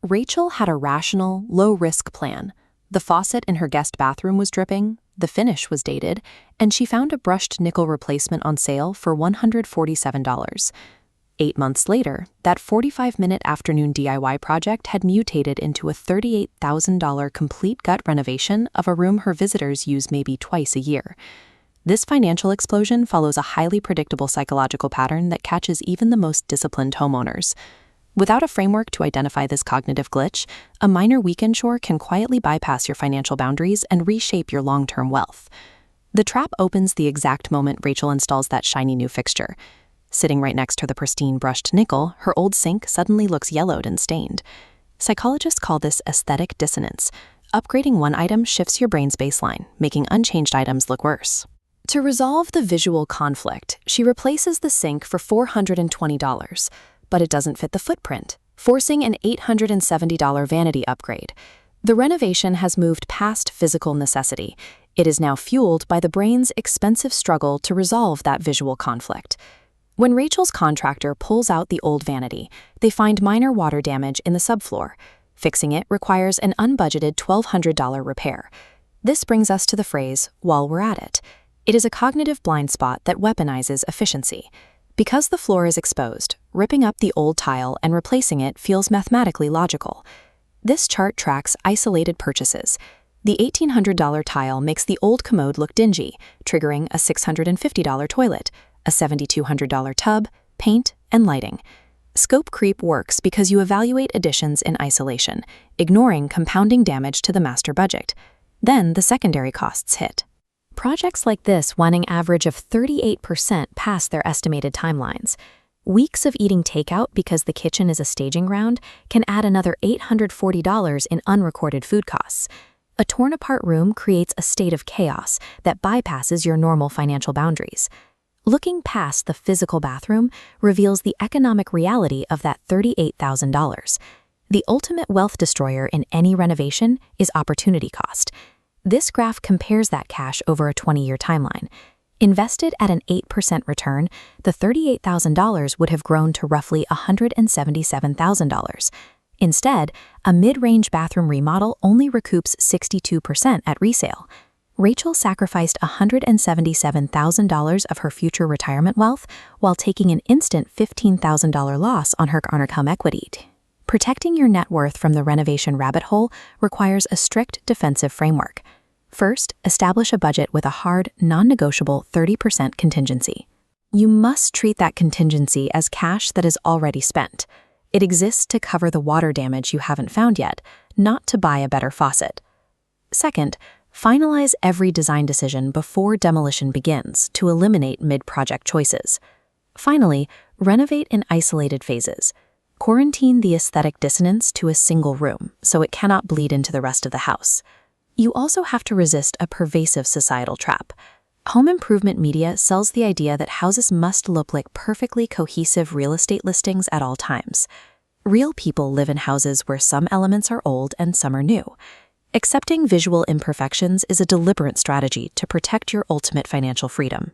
Rachel had a rational, low-risk plan. The faucet in her guest bathroom was dripping, the finish was dated, and she found a brushed nickel replacement on sale for $147. 8 months later, that 45-minute afternoon DIY project had mutated into a $38,000 complete gut renovation of a room her visitors use maybe twice a year. This financial explosion follows a highly predictable psychological pattern that catches even the most disciplined homeowners. Without a framework to identify this cognitive glitch, a minor weekend chore can quietly bypass your financial boundaries and reshape your long-term wealth. The trap opens the exact moment Rachel installs that shiny new fixture. Sitting right next to the pristine brushed nickel, her old sink suddenly looks yellowed and stained. Psychologists call this aesthetic dissonance. Upgrading one item shifts your brain's baseline, making unchanged items look worse. To resolve the visual conflict, she replaces the sink for $420, but it doesn't fit the footprint, forcing an $870 vanity upgrade. The renovation has moved past physical necessity. It is now fueled by the brain's expensive struggle to resolve that visual conflict. When Rachel's contractor pulls out the old vanity, they find minor water damage in the subfloor. Fixing it requires an unbudgeted $1,200 repair. This brings us to the phrase, "while we're at it." It is a cognitive blind spot that weaponizes efficiency. Because the floor is exposed, ripping up the old tile and replacing it feels mathematically logical. This chart tracks isolated purchases. The $1,800 tile makes the old commode look dingy, triggering a $650 toilet, a $7,200 tub, paint, and lighting. Scope creep works because you evaluate additions in isolation, ignoring compounding damage to the master budget. Then the secondary costs hit. Projects like this run an average of 38% past their estimated timelines. Weeks of eating takeout because the kitchen is a staging ground can add another $840 in unrecorded food costs. A torn-apart room creates a state of chaos that bypasses your normal financial boundaries. Looking past the physical bathroom reveals the economic reality of that $38,000. The ultimate wealth destroyer in any renovation is opportunity cost. This graph compares that cash over a 20-year timeline. Invested at an 8% return, the $38,000 would have grown to roughly $177,000. Instead, a mid-range bathroom remodel only recoups 62% at resale. Rachel sacrificed $177,000 of her future retirement wealth while taking an instant $15,000 loss on her home equity. Protecting your net worth from the renovation rabbit hole requires a strict defensive framework. First, establish a budget with a hard, non-negotiable 30% contingency. You must treat that contingency as cash that is already spent. It exists to cover the water damage you haven't found yet, not to buy a better faucet. Second, finalize every design decision before demolition begins to eliminate mid-project choices. Finally, renovate in isolated phases. Quarantine the aesthetic dissonance to a single room so it cannot bleed into the rest of the house. You also have to resist a pervasive societal trap. Home improvement media sells the idea that houses must look like perfectly cohesive real estate listings at all times. Real people live in houses where some elements are old and some are new. Accepting visual imperfections is a deliberate strategy to protect your ultimate financial freedom.